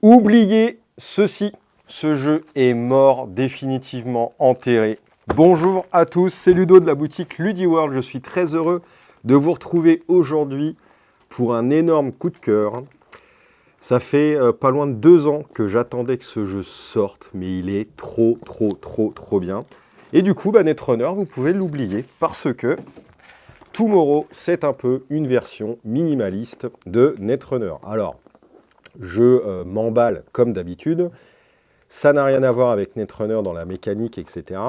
Oubliez ceci, ce jeu est mort, définitivement enterré. Bonjour à tous, c'est Ludo de la boutique Ludiworld. Je suis très heureux de vous retrouver aujourd'hui pour un énorme coup de cœur. Ça fait pas loin de 2 ans que j'attendais que ce jeu sorte, mais il est trop bien. Et du coup, Netrunner, vous pouvez l'oublier parce que Tomorrow, c'est un peu une version minimaliste de Netrunner. Alors, je m'emballe comme d'habitude. Ça n'a rien à voir avec Netrunner dans la mécanique, etc.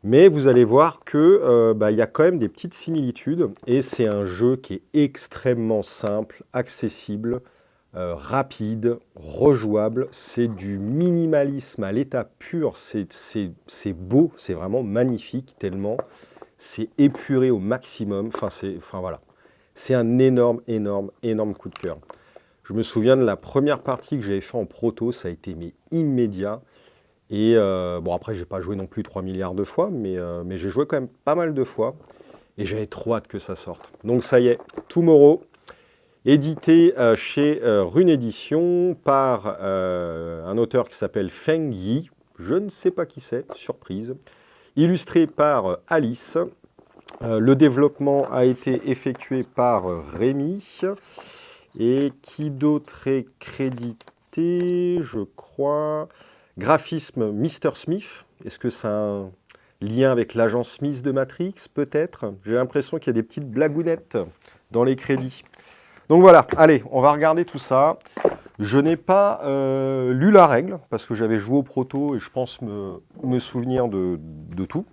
Mais vous allez voir que y a quand même des petites similitudes. Et c'est un jeu qui est extrêmement simple, accessible, rapide, rejouable. C'est du minimalisme à l'état pur. C'est beau, c'est vraiment magnifique, tellement c'est épuré au maximum. Enfin voilà. C'est un énorme coup de cœur. Je me souviens de la première partie que j'avais fait en proto, ça a été immédiat. Et bon, après, j'ai pas joué non plus 3 milliards de fois, mais j'ai joué quand même pas mal de fois. Et j'avais trop hâte que ça sorte. Donc ça y est, Tomorrow, édité chez Rune Édition par un auteur qui s'appelle Feng Yi. Je ne sais pas qui c'est, surprise. Illustré par Alice. Le développement a été effectué par Rémi. Et qui d'autre est crédité, je crois, graphisme Mr. Smith. Est-ce que c'est un lien avec l'agent Smith de Matrix, peut-être? J'ai l'impression qu'il y a des petites blagounettes dans les crédits. Donc voilà, allez, on va regarder tout ça. Je n'ai pas lu la règle, parce que j'avais joué au proto et je pense me souvenir de tout.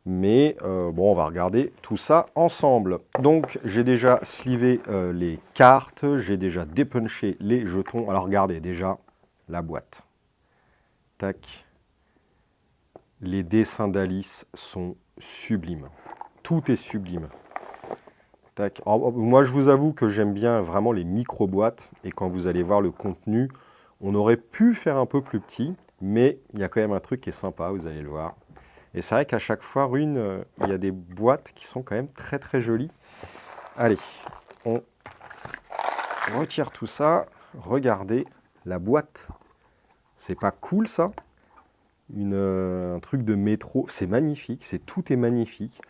Mais bon, on va regarder tout ça ensemble. Donc, j'ai déjà slivé les cartes, j'ai déjà dépunché les jetons. Alors, regardez déjà la boîte. Tac. Les dessins d'Alice sont sublimes. Tout est sublime. Tac. Alors, moi, je vous avoue que j'aime bien vraiment les micro-boîtes. Et quand vous allez voir le contenu, on aurait pu faire un peu plus petit. Mais il y a quand même un truc qui est sympa, vous allez le voir. Et c'est vrai qu'à chaque fois, Rune, il y a des boîtes qui sont quand même très jolies. Allez, on retire tout ça. Regardez la boîte. C'est pas cool ça? Un truc de métro. C'est magnifique, tout est magnifique.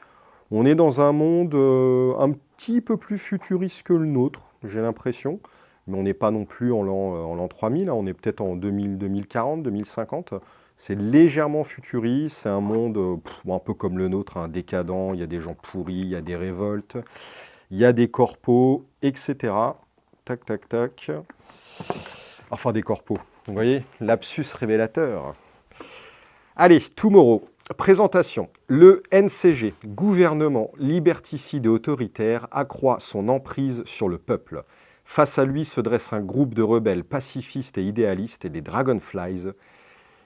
On est dans un monde un petit peu plus futuriste que le nôtre, j'ai l'impression. Mais on n'est pas non plus en l'an 3000, hein. On est peut-être en 2040, 2050. C'est légèrement futuriste, c'est un monde un peu comme le nôtre, hein, décadent, il y a des gens pourris, il y a des révoltes, il y a des corpos, etc. Tac, tac, tac. Enfin, des corpos. Vous voyez, lapsus révélateur. Allez, Tomorrow. Présentation. Le NCG, gouvernement liberticide et autoritaire, accroît son emprise sur le peuple. Face à lui se dresse un groupe de rebelles pacifistes et idéalistes et des Dragonflies,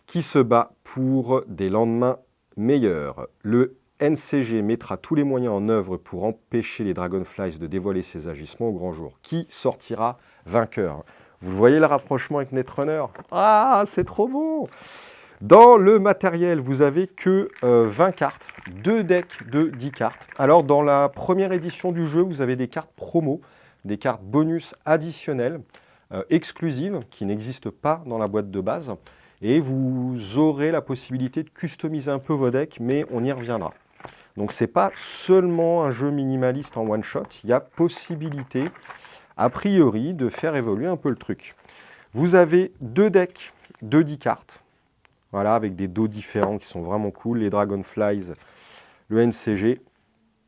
qui se bat pour des lendemains meilleurs. Le NCG mettra tous les moyens en œuvre pour empêcher les Dragonflies de dévoiler ses agissements au grand jour. Qui sortira vainqueur? Vous voyez le rapprochement avec Netrunner? Ah, c'est trop beau! Dans le matériel, vous avez que 20 cartes, 2 decks de 10 cartes. Alors, dans la première édition du jeu, vous avez des cartes promo, des cartes bonus additionnelles, exclusives, qui n'existent pas dans la boîte de base. Et vous aurez la possibilité de customiser un peu vos decks, mais on y reviendra. Donc c'est pas seulement un jeu minimaliste en one shot, il y a possibilité, a priori, de faire évoluer un peu le truc. Vous avez 2 decks de 10 cartes, voilà, avec des dos différents qui sont vraiment cool, les Dragonflies, le NCG,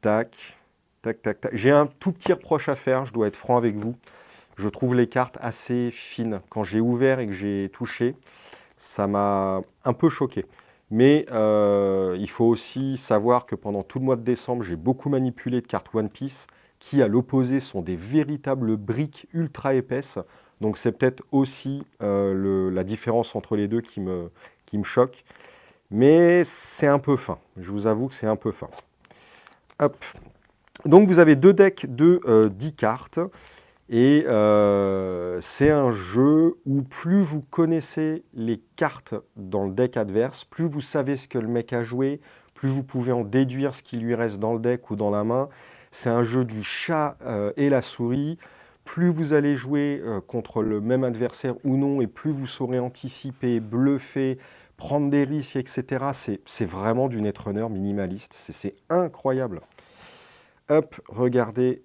tac, tac, tac, tac. J'ai un tout petit reproche à faire, je dois être franc avec vous. Je trouve les cartes assez fines. Quand j'ai ouvert et que j'ai touché, ça m'a un peu choqué. Mais il faut aussi savoir que pendant tout le mois de décembre, j'ai beaucoup manipulé de cartes One Piece qui, à l'opposé, sont des véritables briques ultra épaisses. Donc c'est peut-être aussi la différence entre les deux qui me choque. Mais c'est un peu fin. Je vous avoue que c'est un peu fin. Hop. Donc vous avez 2 decks de 10 cartes. Et c'est un jeu où plus vous connaissez les cartes dans le deck adverse, plus vous savez ce que le mec a joué, plus vous pouvez en déduire ce qui lui reste dans le deck ou dans la main. C'est un jeu du chat et la souris. plus vous allez jouer contre le même adversaire ou non, et plus vous saurez anticiper, bluffer, prendre des risques, etc. C'est vraiment du Netrunner minimaliste. C'est incroyable. Hop, regardez.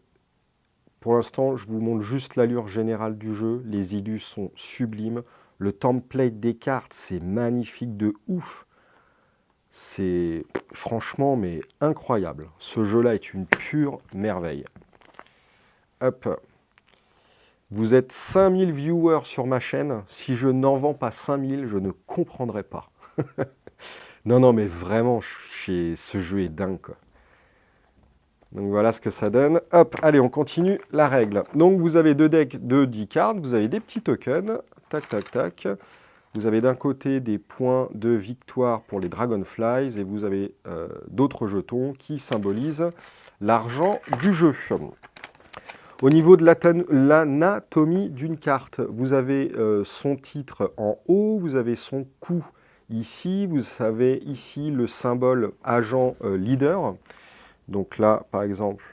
Pour l'instant, je vous montre juste l'allure générale du jeu. Les illus sont sublimes. Le template des cartes, c'est magnifique de ouf. C'est franchement, mais incroyable. Ce jeu-là est une pure merveille. Hop. Vous êtes 5000 viewers sur ma chaîne. Si je n'en vends pas 5000, je ne comprendrai pas. Non, non, mais vraiment, ce jeu est dingue, quoi. Donc voilà ce que ça donne. Hop, allez, on continue la règle. Donc vous avez 2 decks de 10 cartes, vous avez des petits tokens. Tac, tac, tac. Vous avez d'un côté des points de victoire pour les Dragonflies et vous avez d'autres jetons qui symbolisent l'argent du jeu. Au niveau de l'anatomie d'une carte, vous avez son titre en haut, vous avez son coup ici, vous avez ici le symbole agent leader. Donc là, par exemple,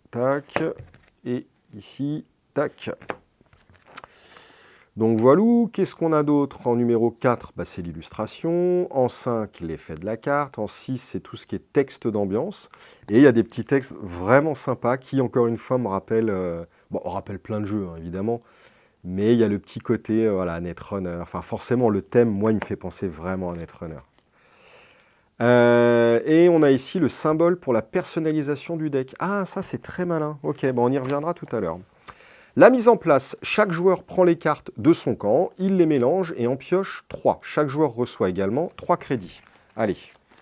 tac, et ici, tac. Donc voilà, qu'est-ce qu'on a d'autre? En numéro 4, bah, c'est l'illustration. En 5, l'effet de la carte. En 6, c'est tout ce qui est texte d'ambiance. Et il y a des petits textes vraiment sympas qui, encore une fois, me rappellent... bon, on rappelle plein de jeux, hein, évidemment. Mais il y a le petit côté, voilà, Netrunner. Enfin, forcément, le thème, moi, il me fait penser vraiment à Netrunner. Et on a ici le symbole pour la personnalisation du deck. Ah, ça, c'est très malin. Ok, bon, on y reviendra tout à l'heure. La mise en place, chaque joueur prend les cartes de son camp, il les mélange et en pioche 3. Chaque joueur reçoit également 3 crédits. Allez,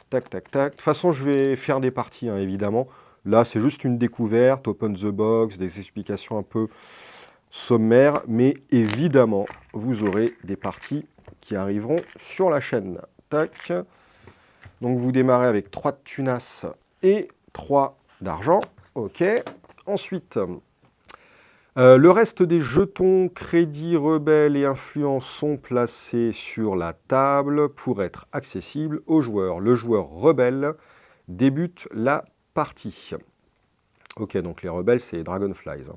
tac, tac, tac. De toute façon, je vais faire des parties, hein, évidemment. Là, c'est juste une découverte, open the box, des explications un peu sommaires. Mais évidemment, vous aurez des parties qui arriveront sur la chaîne. Tac. Donc, vous démarrez avec 3 de tunas et 3 d'argent. Ok. Ensuite... le reste des jetons, crédits, rebelles et influences sont placés sur la table pour être accessibles aux joueurs. Le joueur rebelle débute la partie. Ok, donc les rebelles, c'est les Dragonflies.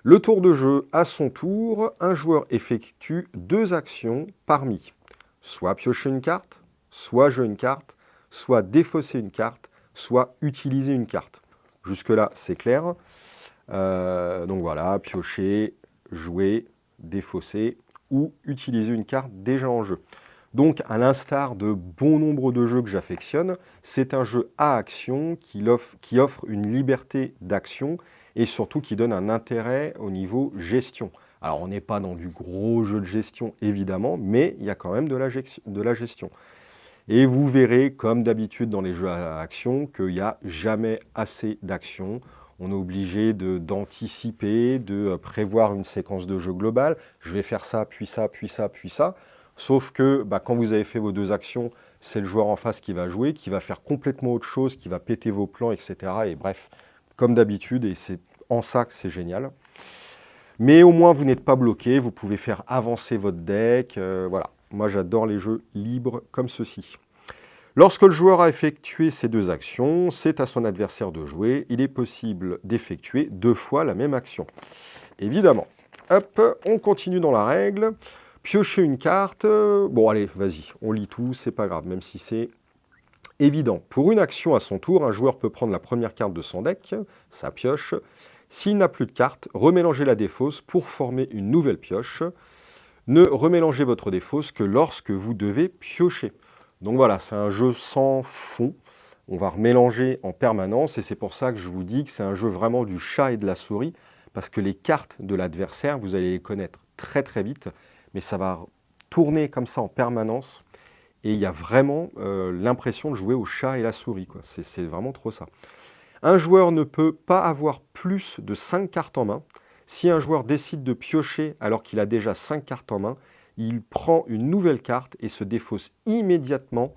Le tour de jeu, à son tour, un joueur effectue 2 actions parmi soit piocher une carte, soit jouer une carte, soit défausser une carte, soit utiliser une carte. Jusque-là, c'est clair. Donc voilà, piocher, jouer, défausser ou utiliser une carte déjà en jeu. Donc à l'instar de bon nombre de jeux que j'affectionne, c'est un jeu à action qui offre une liberté d'action et surtout qui donne un intérêt au niveau gestion. Alors on n'est pas dans du gros jeu de gestion évidemment, mais il y a quand même de la gestion. Et vous verrez, comme d'habitude dans les jeux à action, qu'il n'y a jamais assez d'action. On est obligé d'anticiper, de prévoir une séquence de jeu globale. Je vais faire ça, puis ça, puis ça, puis ça. Sauf que bah, quand vous avez fait vos 2 actions, c'est le joueur en face qui va jouer, qui va faire complètement autre chose, qui va péter vos plans, etc. Et bref, comme d'habitude, et c'est en ça que c'est génial. Mais au moins, vous n'êtes pas bloqué, vous pouvez faire avancer votre deck. Voilà, moi j'adore les jeux libres comme ceci. Lorsque le joueur a effectué ces 2 actions, c'est à son adversaire de jouer. Il est possible d'effectuer 2 fois la même action. Évidemment. Hop, on continue dans la règle. Piocher une carte. Bon, allez, vas-y, on lit tout, c'est pas grave, même si c'est évident. Pour une action à son tour, un joueur peut prendre la première carte de son deck, sa pioche. S'il n'a plus de cartes, remélangez la défausse pour former une nouvelle pioche. Ne remélangez votre défausse que lorsque vous devez piocher. Donc voilà, c'est un jeu sans fond. On va remélanger en permanence et c'est pour ça que je vous dis que c'est un jeu vraiment du chat et de la souris parce que les cartes de l'adversaire, vous allez les connaître très très vite, mais ça va tourner comme ça en permanence et il y a vraiment l'impression de jouer au chat et la souris, quoi. C'est vraiment trop ça. Un joueur ne peut pas avoir plus de 5 cartes en main. Si un joueur décide de piocher alors qu'il a déjà 5 cartes en main, il prend une nouvelle carte et se défausse immédiatement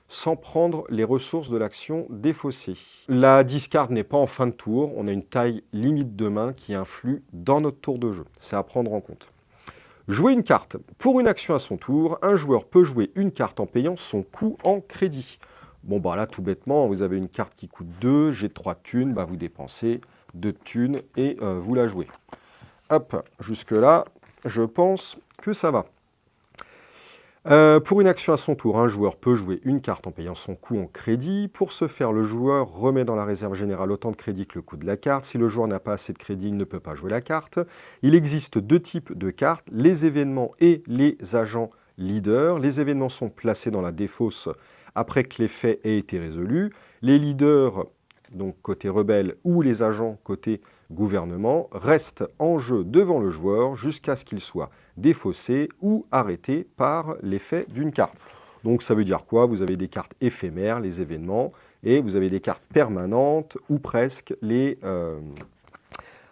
sans prendre les ressources de l'action défaussée. La discard n'est pas en fin de tour, on a une taille limite de main qui influe dans notre tour de jeu. C'est à prendre en compte. Jouer une carte. Pour une action à son tour, un joueur peut jouer une carte en payant son coût en crédit. Bon bah là tout bêtement, vous avez une carte qui coûte 2, j'ai 3 thunes, bah vous dépensez 2 thunes et vous la jouez. Hop, jusque-là, je pense que ça va. Pour une action à son tour, un joueur peut jouer une carte en payant son coût en crédit. Pour ce faire, le joueur remet dans la réserve générale autant de crédit que le coût de la carte. Si le joueur n'a pas assez de crédit, il ne peut pas jouer la carte. Il existe deux types de cartes, les événements et les agents leaders. Les événements sont placés dans la défausse après que l'effet ait été résolu. Les leaders, donc côté rebelle, ou les agents côté gouvernement, restent en jeu devant le joueur jusqu'à ce qu'il soit défaussé ou arrêté par l'effet d'une carte. Donc ça veut dire quoi? Vous avez des cartes éphémères, les événements, et vous avez des cartes permanentes ou presque les...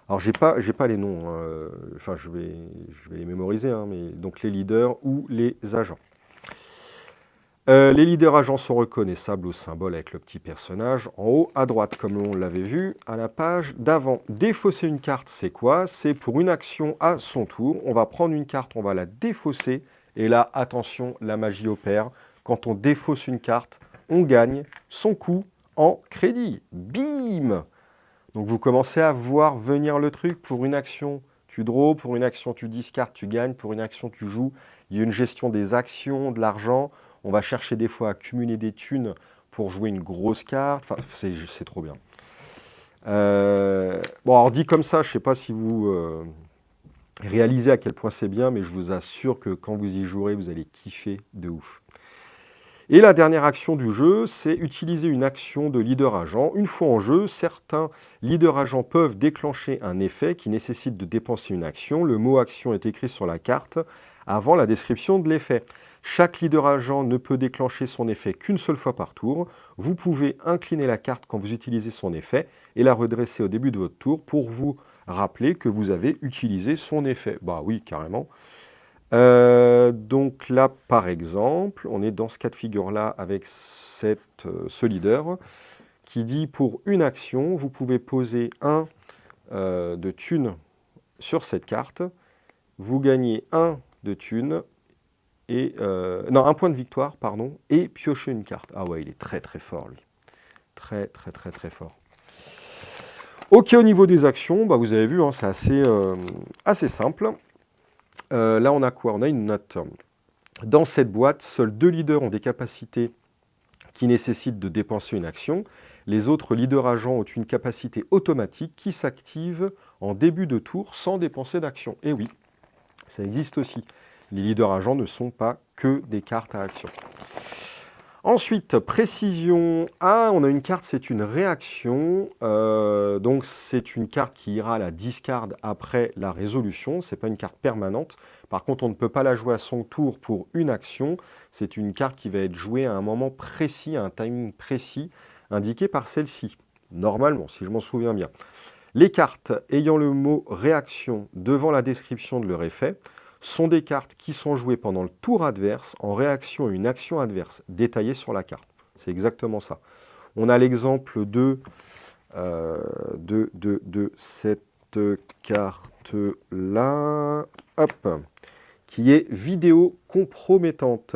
Alors j'ai pas les noms, enfin je vais les mémoriser, hein, mais donc les leaders ou les agents. Les leaders agents sont reconnaissables au symbole avec le petit personnage en haut à droite, comme on l'avait vu à la page d'avant. Défausser une carte, c'est quoi? C'est pour une action à son tour. On va prendre une carte, on va la défausser. Et là, attention, la magie opère. Quand on défausse une carte, on gagne son coût en crédit. Bim! Donc vous commencez à voir venir le truc. Pour une action, tu draws. Pour une action, tu discartes, tu gagnes. Pour une action, tu joues. Il y a une gestion des actions, de l'argent. On va chercher des fois à cumuler des thunes pour jouer une grosse carte. Enfin, c'est trop bien. Bon, alors dit comme ça, je ne sais pas si vous réalisez à quel point c'est bien, mais je vous assure que quand vous y jouerez, vous allez kiffer de ouf. Et la dernière action du jeu, c'est utiliser une action de leader agent. Une fois en jeu, certains leaders agents peuvent déclencher un effet qui nécessite de dépenser une action. Le mot action est écrit sur la carte avant la description de l'effet. Chaque leader agent ne peut déclencher son effet qu'une seule fois par tour. Vous pouvez incliner la carte quand vous utilisez son effet et la redresser au début de votre tour pour vous rappeler que vous avez utilisé son effet. Bah oui, carrément. Donc là, par exemple, on est dans ce cas de figure-là avec ce leader qui dit pour une action, vous pouvez poser un de thunes sur cette carte. Vous gagnez un de thunes. Non, un point de victoire, pardon, et piocher une carte. Ah ouais, il est très très fort, lui. Très très très très fort. Ok, au niveau des actions, bah, vous avez vu, hein, c'est assez simple. Là, on a quoi? On a une note. Dans cette boîte, seuls 2 leaders ont des capacités qui nécessitent de dépenser une action. Les autres leaders agents ont une capacité automatique qui s'active en début de tour sans dépenser d'action. Et oui, ça existe aussi. Les leaders agents ne sont pas que des cartes à action. Ensuite, précision. Ah, on a une carte, c'est une réaction. Donc, c'est une carte qui ira à la discard après la résolution. Ce n'est pas une carte permanente. Par contre, on ne peut pas la jouer à son tour pour une action. C'est une carte qui va être jouée à un moment précis, à un timing précis, indiqué par celle-ci. Normalement, si je m'en souviens bien. Les cartes ayant le mot réaction devant la description de leur effet sont des cartes qui sont jouées pendant le tour adverse en réaction à une action adverse détaillée sur la carte. C'est exactement ça. On a l'exemple de cette carte-là, hop, qui est vidéo compromettante.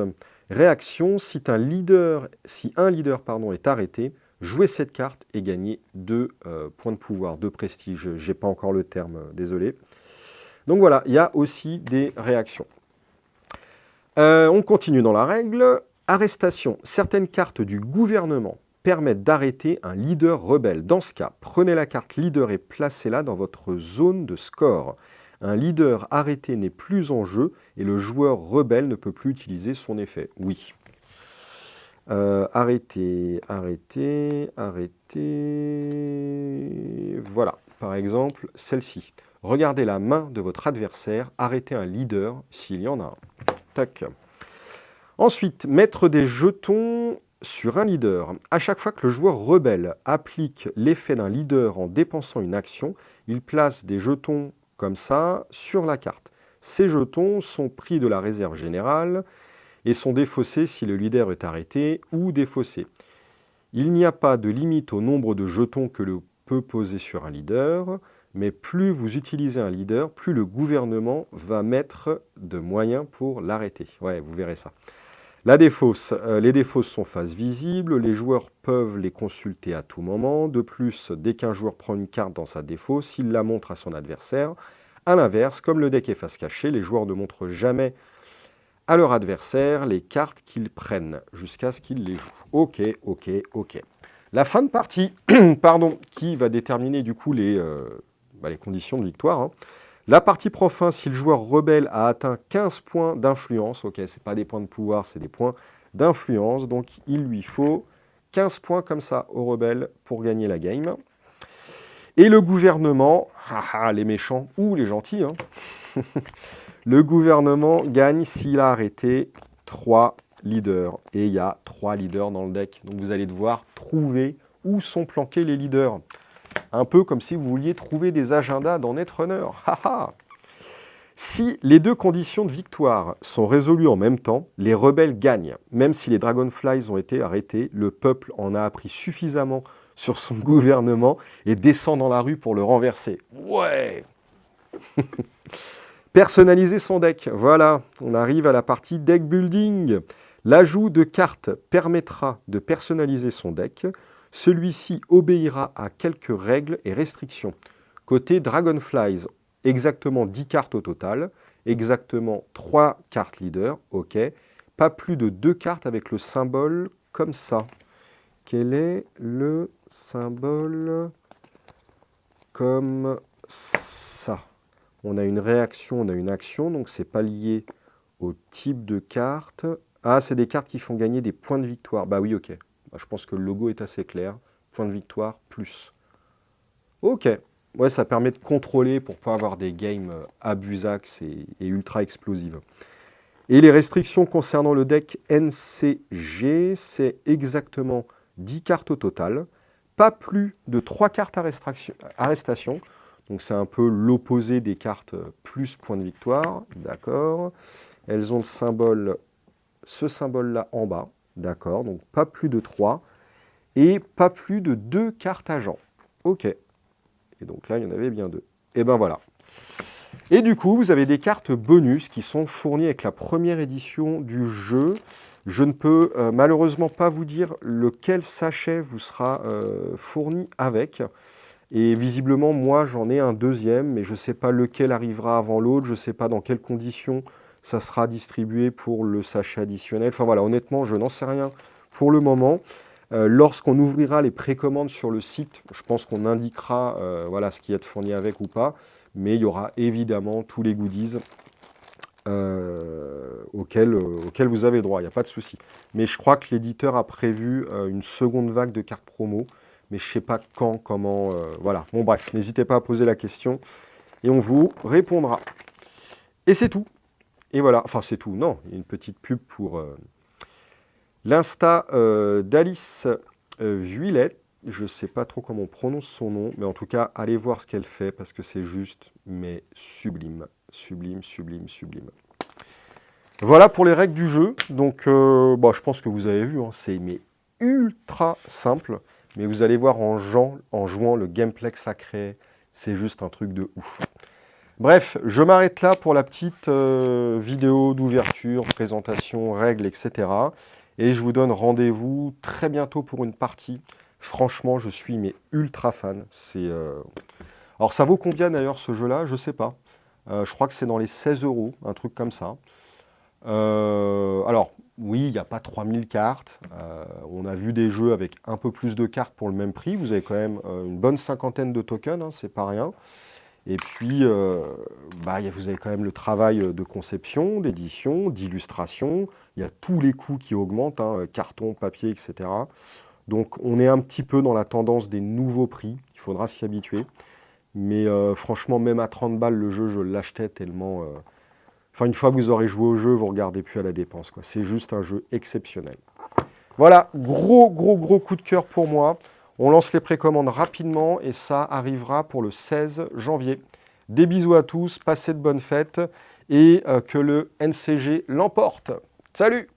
Réaction, si un leader est arrêté, jouez cette carte et gagnez 2 points de pouvoir, 2 prestige. Je n'ai pas encore le terme, désolé. Donc voilà, il y a aussi des réactions. On continue dans la règle. Arrestation. Certaines cartes du gouvernement permettent d'arrêter un leader rebelle. Dans ce cas, prenez la carte leader et placez-la dans votre zone de score. Un leader arrêté n'est plus en jeu et le joueur rebelle ne peut plus utiliser son effet. Oui. Arrêter. Voilà, par exemple, celle-ci. Regardez la main de votre adversaire, arrêtez un leader s'il y en a un. Tac. Ensuite, mettre des jetons sur un leader. À chaque fois que le joueur rebelle applique l'effet d'un leader en dépensant une action, il place des jetons comme ça sur la carte. Ces jetons sont pris de la réserve générale et sont défaussés si le leader est arrêté ou défaussé. Il n'y a pas de limite au nombre de jetons que l'on peut poser sur un leader, mais plus vous utilisez un leader, plus le gouvernement va mettre de moyens pour l'arrêter. Ouais, vous verrez ça. La défausse. Les défausses sont face visible, les joueurs peuvent les consulter à tout moment. De plus, dès qu'un joueur prend une carte dans sa défausse, il la montre à son adversaire. À l'inverse, comme le deck est face cachée, les joueurs ne montrent jamais à leur adversaire les cartes qu'ils prennent jusqu'à ce qu'ils les jouent. Ok. La fin de partie, pardon, qui va déterminer du coup les conditions de victoire. Hein. La partie prend fin si le joueur rebelle a atteint 15 points d'influence. Ok, c'est pas des points de pouvoir, c'est des points d'influence. Donc il lui faut 15 points comme ça au rebelle pour gagner la game. Et le gouvernement, les méchants ou les gentils, hein, le gouvernement gagne s'il a arrêté 3 leaders. Et il y a 3 leaders dans le deck. Donc vous allez devoir trouver où sont planqués les leaders. Un peu comme si vous vouliez trouver des agendas dans Netrunner. Si les deux conditions de victoire sont résolues en même temps, les rebelles gagnent. Même si les Dragonflies ont été arrêtés, le peuple en a appris suffisamment sur son gouvernement et descend dans la rue pour le renverser. Ouais. Personnaliser son deck. Voilà, on arrive à la partie deck building. L'ajout de cartes permettra de personnaliser son deck. Celui-ci obéira à quelques règles et restrictions. Côté Dragonflies, exactement 10 cartes au total, exactement 3 cartes leader, ok. Pas plus de 2 cartes avec le symbole comme ça. Quel est le symbole comme ça? On a une réaction, on a une action, donc c'est pas lié au type de carte. Ah, c'est des cartes qui font gagner des points de victoire. Bah oui, ok. Bah, je pense que le logo est assez clair. Point de victoire, plus. Ok. Ouais, ça permet de contrôler pour pas avoir des games abusax et ultra explosives. Et les restrictions concernant le deck NCG, c'est exactement 10 cartes au total. Pas plus de 3 cartes arrestation. Donc c'est un peu l'opposé des cartes plus point de victoire. D'accord. Elles ont le symbole, ce symbole-là en bas. D'accord. Donc pas plus de 3. Et pas plus de 2 cartes agents. Ok. Et donc là, il y en avait bien 2. Et ben voilà. Et du coup, vous avez des cartes bonus qui sont fournies avec la première édition du jeu. Je ne peux malheureusement pas vous dire lequel sachet vous sera fourni avec. Et visiblement, moi, j'en ai un deuxième, mais je ne sais pas lequel arrivera avant l'autre. Je ne sais pas dans quelles conditions ça sera distribué pour le sachet additionnel. Enfin voilà, honnêtement, je n'en sais rien pour le moment. Lorsqu'on ouvrira les précommandes sur le site, je pense qu'on indiquera voilà, ce qui est fourni avec ou pas. Mais il y aura évidemment tous les goodies auxquels vous avez droit, il n'y a pas de souci. Mais je crois que l'éditeur a prévu une seconde vague de cartes promo, mais je ne sais pas quand, comment, voilà. Bon bref, n'hésitez pas à poser la question et on vous répondra. Et c'est tout. Et voilà, enfin c'est tout, non, il y a une petite pub pour l'Insta d'Alice Vuillette. Je ne sais pas trop comment on prononce son nom, mais en tout cas, allez voir ce qu'elle fait, parce que c'est juste, mais sublime. Sublime. Voilà pour les règles du jeu. Donc, je pense que vous avez vu, hein, c'est ultra simple, mais vous allez voir en jouant le gameplay que ça crée, c'est juste un truc de ouf. Bref, je m'arrête là pour la petite vidéo d'ouverture, présentation, règles, etc. Et je vous donne rendez-vous très bientôt pour une partie. Franchement, je suis ultra fan. Alors ça vaut combien d'ailleurs ce jeu-là? Je sais pas. Je crois que c'est dans les 16 €, un truc comme ça. Alors, oui, il n'y a pas 3000 cartes. On a vu des jeux avec un peu plus de cartes pour le même prix. Vous avez quand même une bonne cinquantaine de tokens, hein, c'est pas rien. Et puis, vous avez quand même le travail de conception, d'édition, d'illustration. Il y a tous les coûts qui augmentent, hein, carton, papier, etc. Donc on est un petit peu dans la tendance des nouveaux prix, il faudra s'y habituer. Mais franchement, même à 30 balles, le jeu, je l'achetais tellement... Enfin, une fois que vous aurez joué au jeu, vous ne regardez plus à la dépense, quoi. C'est juste un jeu exceptionnel. Voilà, gros coup de cœur pour moi. On lance les précommandes rapidement et ça arrivera pour le 16 janvier. Des bisous à tous, passez de bonnes fêtes et que le NCG l'emporte. Salut!